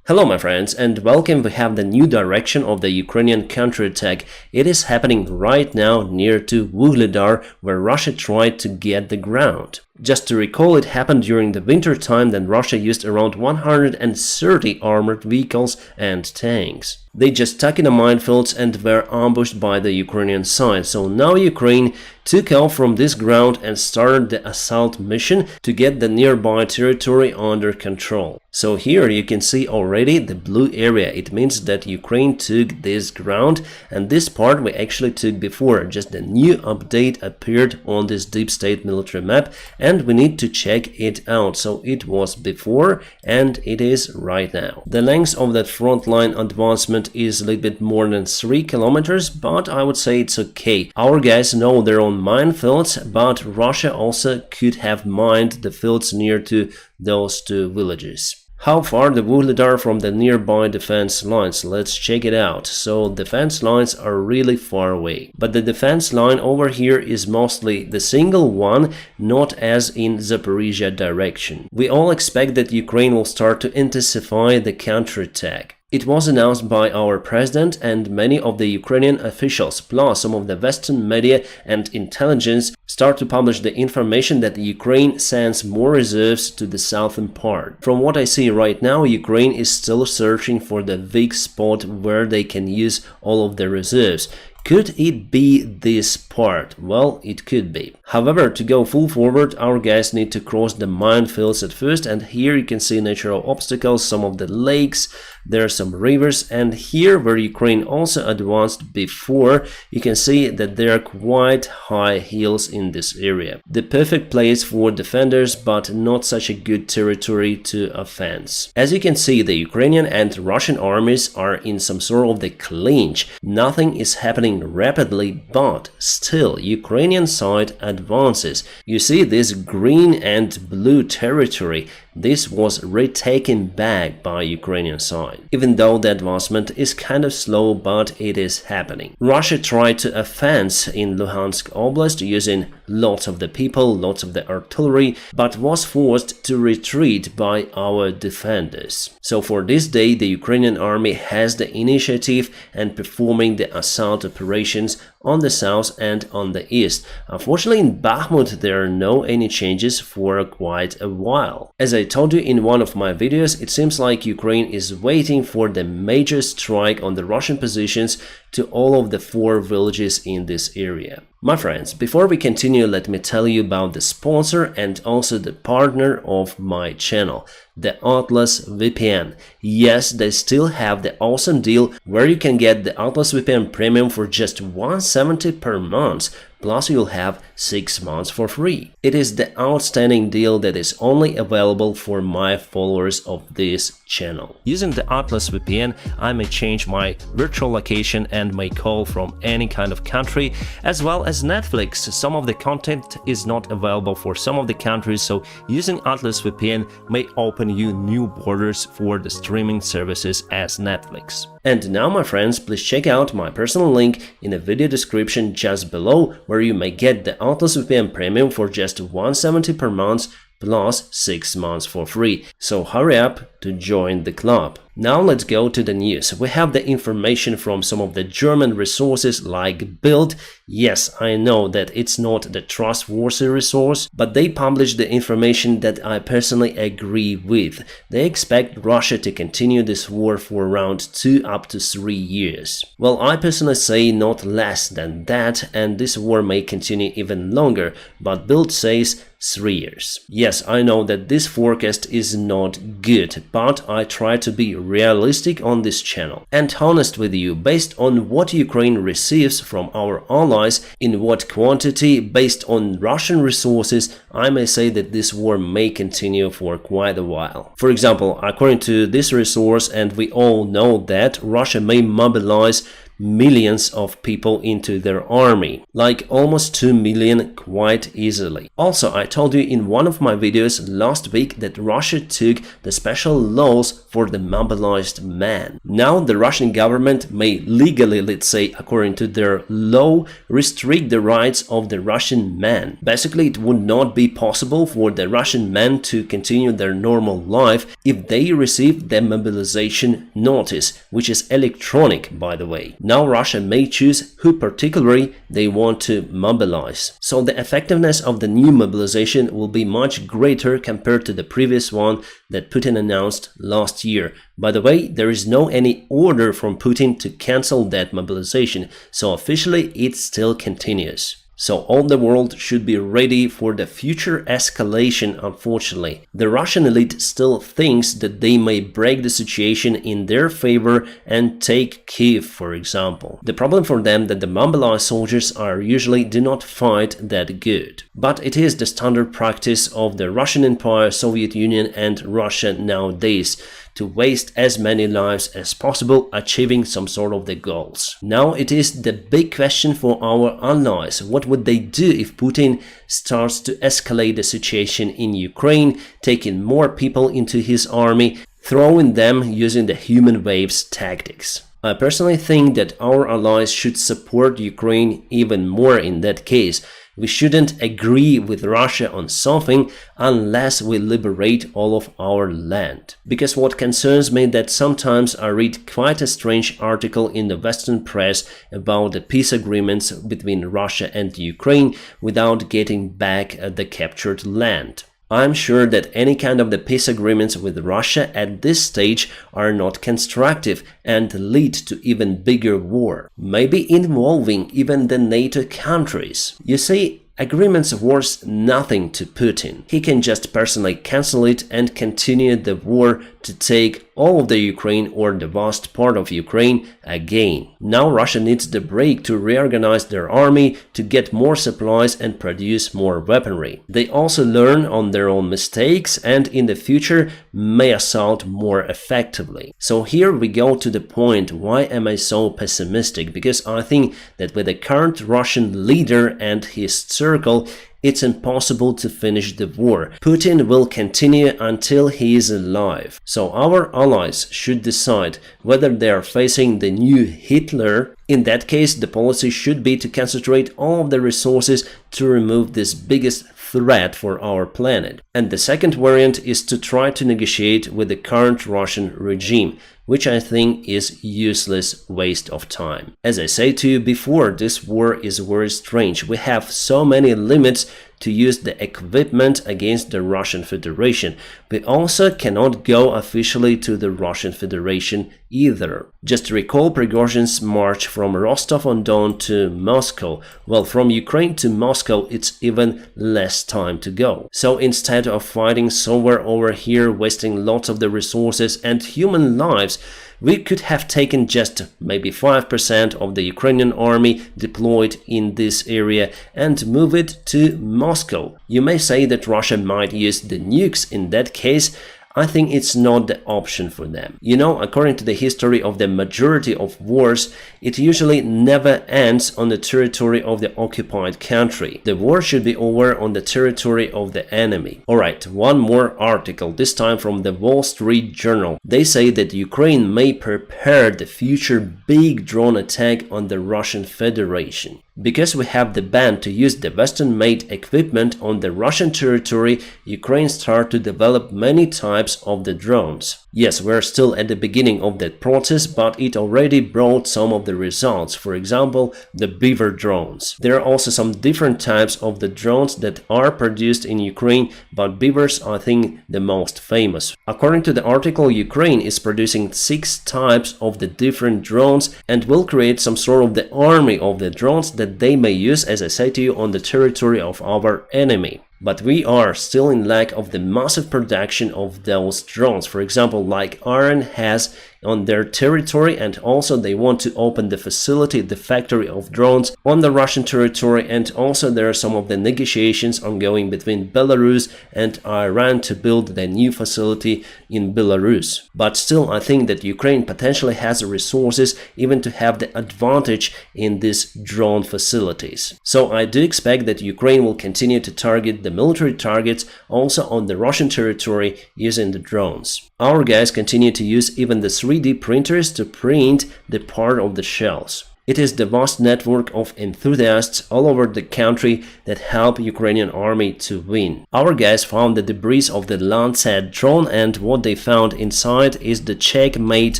Hello my friends and welcome. We have the new direction of the Ukrainian counterattack. It is happening right now near to Vuhledar, where Russia tried to get the ground. Just to recall, it happened during the winter time. Then Russia used around 130 armored vehicles and tanks. They just stuck in the minefields and were ambushed by the Ukrainian side. So now Ukraine took off from this ground and started the assault mission to get the nearby territory under control. So here you can see already the blue area. It means that Ukraine took this ground, and this part we actually took before. Just a new update appeared on this deep state military map, and we need to check it out. So it was before and it is right now. The length of that front line advancement is a little bit more than 3 kilometers, but I would say it's okay. Our guys know their own minefields, but Russia also could have mined the fields near to those two villages. How far the Vuhledar from the nearby defense lines? Let's check it out. So defense lines are really far away, but the defense line over here is mostly the single one, not as in Zaporizhia direction. We all expect that Ukraine will start to intensify the counterattack. It was announced by our president and many of the Ukrainian officials, plus some of the Western media and intelligence start to publish the information that Ukraine sends more reserves to the southern part. From what I see right now, Ukraine is still searching for the weak spot where they can use all of the reserves. Could it be this part? Well, it could be. However, to go full forward, our guys need to cross the minefields at first, and here you can see natural obstacles, some of the lakes, there are some rivers, and here where Ukraine also advanced before, you can see that there are quite high hills in this area. The perfect place for defenders, but not such a good territory to offense. As you can see, the Ukrainian and Russian armies are in some sort of the clinch. Nothing is happening rapidly, but still Ukrainian side advances. You see this green and blue territory. This was retaken back by Ukrainian side. Even though the advancement is kind of slow, but it is happening. Russia tried to offense in Luhansk Oblast using lots of the people, lots of the artillery, but was forced to retreat by our defenders. So for this day, the Ukrainian army has the initiative and performing the assault operations on the south and on the east. Unfortunately, in Bakhmut, there are no any changes for quite a while. As I told you in one of my videos, it seems like Ukraine is waiting for the major strike on the Russian positions to all of the 4 villages in this area. My friends, before we continue, let me tell you about the sponsor and also the partner of my channel, the Atlas VPN. Yes, they still have the awesome deal where you can get the Atlas VPN Premium for just $170 per month. Plus you'll have 6 months for free. It is the outstanding deal that is only available for my followers of this channel. Using the Atlas VPN, I may change my virtual location and may call from any kind of country, as well as Netflix. Some of the content is not available for some of the countries, so using Atlas VPN may open you new borders for the streaming services as Netflix. And now, my friends, please check out my personal link in the video description just below, where you may get the Atlas VPN Premium for just $170 per month plus 6 months for free. So hurry up to join the club. Now let's go to the news. We have the information from some of the German resources like Bild. Yes, I know that it's not the trustworthy resource, but they published the information that I personally agree with. They expect Russia to continue this war for around 2 up to 3 years. Well, I personally say not less than that, and this war may continue even longer, but Bild says 3 years. Yes, I know that this forecast is not good, but I try to be realistic on this channel and honest with you. Based on what Ukraine receives from our allies, in what quantity, based on Russian resources, I may say that this war may continue for quite a while. For example, according to this resource, and we all know that Russia may mobilize millions of people into their army, like almost 2 million quite easily. Also, I told you in one of my videos last week that Russia took the special laws for the mobilized man. Now the Russian government may legally, let's say, according to their law, restrict the rights of the Russian man. Basically, it would not be possible for the Russian men to continue their normal life if they receive the mobilization notice, which is electronic, by the way. Now Russia may choose who particularly they want to mobilize. So the effectiveness of the new mobilization will be much greater compared to the previous one that Putin announced last year. By the way, there is no any order from Putin to cancel that mobilization, so officially it still continues. So all the world should be ready for the future escalation, unfortunately. The Russian elite still thinks that they may break the situation in their favor and take Kyiv, for example. The problem for them that the mobilized soldiers are usually do not fight that good. But it is the standard practice of the Russian Empire, Soviet Union and Russia nowadays to waste as many lives as possible, achieving some sort of the goals. Now it is the big question for our allies. What would they do if Putin starts to escalate the situation in Ukraine, taking more people into his army, throwing them using the human waves tactics? I personally think that our allies should support Ukraine even more in that case. We shouldn't agree with Russia on something unless we liberate all of our land. Because what concerns me that sometimes I read quite a strange article in the Western press about the peace agreements between Russia and Ukraine without getting back the captured land. I'm sure that any kind of the peace agreements with Russia at this stage are not constructive and lead to even bigger war, maybe involving even the NATO countries. You see, agreements worth nothing to Putin. He can just personally cancel it and continue the war to take all of the Ukraine or the vast part of Ukraine again. Now Russia needs the break to reorganize their army, to get more supplies and produce more weaponry. They also learn on their own mistakes and in the future may assault more effectively. So here we go to the point, why am I so pessimistic? Because I think that with the current Russian leader and his circle, it's impossible to finish the war. Putin will continue until he is alive. So our allies should decide whether they are facing the new Hitler. In that case, the policy should be to concentrate all of the resources to remove this biggest threat for our planet. And the second variant is to try to negotiate with the current Russian regime, which I think is useless waste of time. As I said to you before, this war is very strange. We have so many limits to use the equipment against the Russian Federation. We also cannot go officially to the Russian Federation either. Just recall Prigozhin's march from Rostov-on-Don to Moscow. Well, from Ukraine to Moscow, it's even less time to go. So instead of fighting somewhere over here, wasting lots of the resources and human lives, we could have taken just maybe 5% of the Ukrainian army deployed in this area and move it to Moscow. You may say that Russia might use the nukes in that case. I think it's not the option for them. You know, according to the history of the majority of wars, it usually never ends on the territory of the occupied country. The war should be over on the territory of the enemy. Alright, one more article, this time from the Wall Street Journal. They say that Ukraine may prepare the future big drone attack on the Russian Federation. Because we have the ban to use the Western-made equipment on the Russian territory, Ukraine started to develop many types of the drones. Yes, we're still at the beginning of that process, but it already brought some of the results. For example, the Beaver drones. There are also some different types of the drones that are produced in Ukraine, but Beavers are, I think, the most famous. According to the article, Ukraine is producing 6 types of the different drones and will create some sort of the army of the drones that they may use, as I said to you, on the territory of our enemy. But we are still in lack of the massive production of those drones. For example, like Iran has on their territory, and also they want to open the facility, the factory of drones on the Russian territory, and also there are some of the negotiations ongoing between Belarus and Iran to build the new facility in Belarus. But still, I think that Ukraine potentially has the resources even to have the advantage in these drone facilities. So I do expect that Ukraine will continue to target the military targets also on the Russian territory using the drones. Our guys continue to use even the 3D printers to print the part of the shells. It is the vast network of enthusiasts all over the country that help Ukrainian army to win. Our guys found the debris of the Lancet drone, and what they found inside is the Czech-made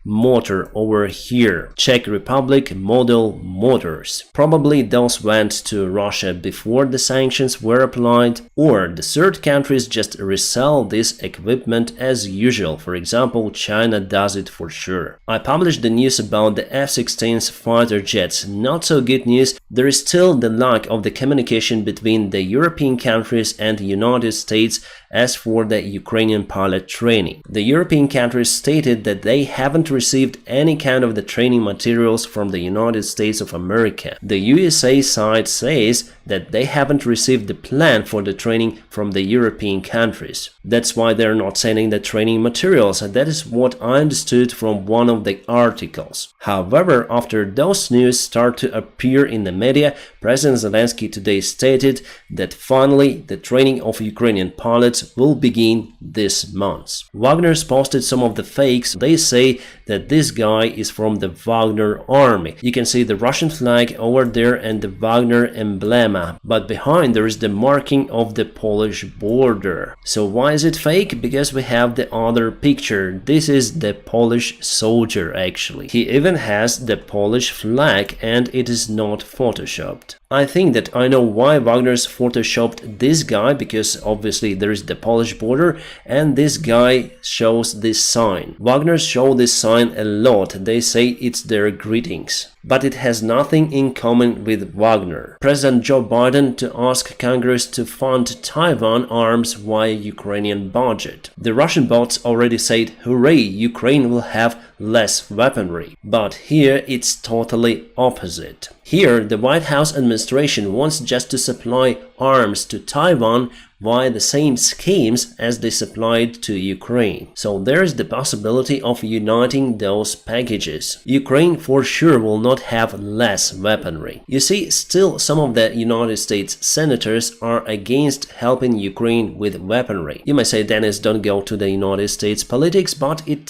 motor over here, Czech Republic model motors. Probably those went to Russia before the sanctions were applied, or the third countries just resell this equipment as usual. For example, China does it for sure. I published the news about the F-16 fighter jets. Not so good news. There is still the lack of the communication between the European countries and the United States as for the Ukrainian pilot training. The European countries stated that they haven't received any kind of the training materials from the United States of America. The USA side says that they haven't received the plan for the training from the European countries. That's why they're not sending the training materials, and that is what I understood from one of the articles. However, after those news start to appear in the media, President Zelensky today stated that finally the training of Ukrainian pilots will begin this month. Wagner's posted some of the fakes. They say that this guy is from the Wagner army. You can see the Russian flag over there and the Wagner emblem, but behind there is the marking of the Polish border. So why is it fake? Because we have the other picture. This is the Polish soldier actually. He even has the Polish flag and it is not photoshopped. I think that I know why Wagner's photoshopped this guy, because obviously there is the Polish border and this guy shows this sign. Wagner show this sign a lot. They say it's their greetings. But it has nothing in common with Wagner. President Joe Biden to ask Congress to fund Taiwan arms via Ukrainian budget. The Russian bots already said, hooray, Ukraine will have less weaponry. But here it's totally opposite. Here, the White House administration wants just to supply arms to Taiwan via the same schemes as they supplied to Ukraine. So there's the possibility of uniting those packages. Ukraine for sure will not have less weaponry. You see, still some of the United States senators are against helping Ukraine with weaponry. You may say, Dennis, don't go to the United States politics, but it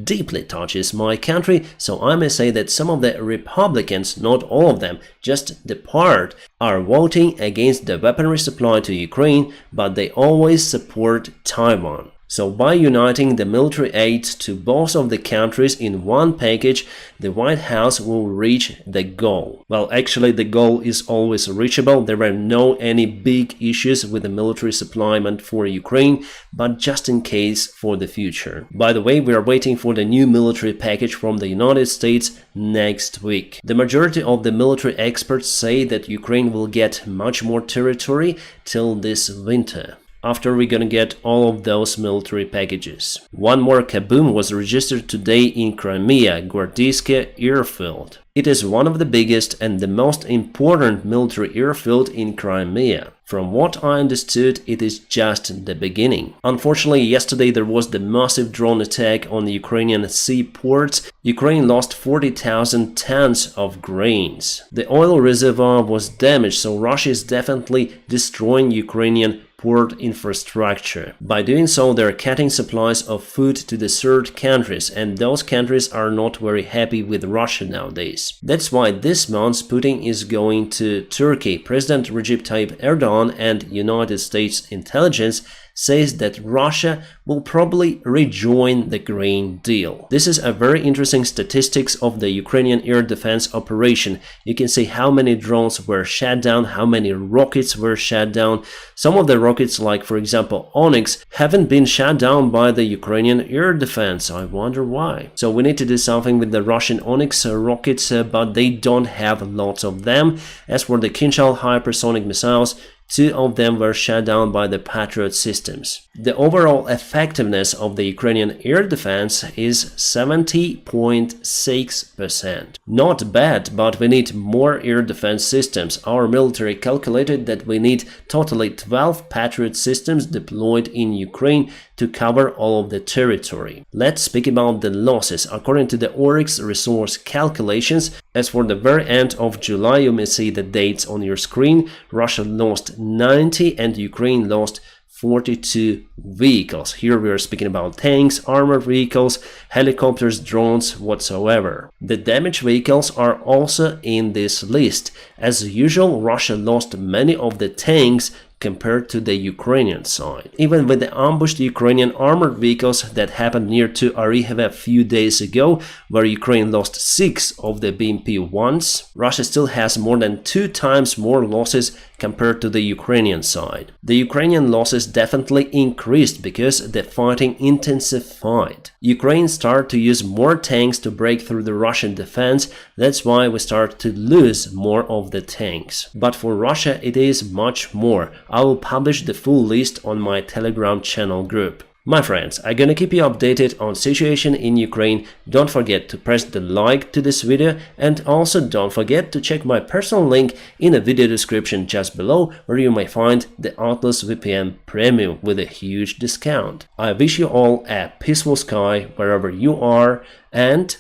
deeply touches my country. So I may say that some of the Republicans, not all of them, just the part, are voting against the weaponry supply to Ukraine, but they always support Taiwan. So by uniting the military aid to both of the countries in one package, the White House will reach the goal. Well, actually the goal is always reachable. There were no any big issues with the military supplyment for Ukraine, but just in case for the future. By the way, we are waiting for the new military package from the United States next week. The majority of the military experts say that Ukraine will get much more territory till this winter, after we're gonna get all of those military packages. One more kaboom was registered today in Crimea, Gwardiske airfield. It is one of the biggest and the most important military airfield in Crimea. From what I understood, it is just the beginning. Unfortunately, yesterday there was the massive drone attack on the Ukrainian seaports. Ukraine lost 40,000 tons of grains. The oil reservoir was damaged, so Russia is definitely destroying Ukrainian port infrastructure. By doing so, they are cutting supplies of food to the third countries, and those countries are not very happy with Russia nowadays. That's why this month Putin is going to Turkey. President Recep Tayyip Erdogan and United States intelligence says that Russia will probably rejoin the grain deal. This is a very interesting statistics of the Ukrainian air defense operation. You can see how many drones were shot down, how many rockets were shot down. Some of the rockets, like for example Onyx, haven't been shot down by the Ukrainian air defense. I wonder why. So we need to do something with the Russian Onyx rockets, but they don't have lots of them. As for the Kinjal hypersonic missiles, 2 of them were shot down by the Patriot systems. The overall effectiveness of the Ukrainian air defense is 70.6%. Not bad, but we need more air defense systems. Our military calculated that we need totally 12 Patriot systems deployed in Ukraine to cover all of the territory. Let's speak about the losses. According to the Oryx resource calculations, as for the very end of July, you may see the dates on your screen. Russia lost 90 and Ukraine lost 42 vehicles. Here we are speaking about tanks, armored vehicles, helicopters, drones, whatsoever. The damaged vehicles are also in this list. As usual, Russia lost many of the tanks compared to the Ukrainian side. Even with the ambushed Ukrainian armored vehicles that happened near to Oriheve a few days ago, where Ukraine lost 6 of the BMP-1s, Russia still has more than 2 times more losses compared to the Ukrainian side. The Ukrainian losses definitely increased because the fighting intensified. Ukraine started to use more tanks to break through the Russian defense. That's why we start to lose more of the tanks. But for Russia it is much more. I will publish the full list on my Telegram channel group. My friends, I'm gonna keep you updated on situation in Ukraine. Don't forget to press the like to this video, and also don't forget to check my personal link in the video description just below, where you may find the Atlas VPN Premium with a huge discount. I wish you all a peaceful sky wherever you are, and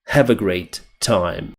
have a great time.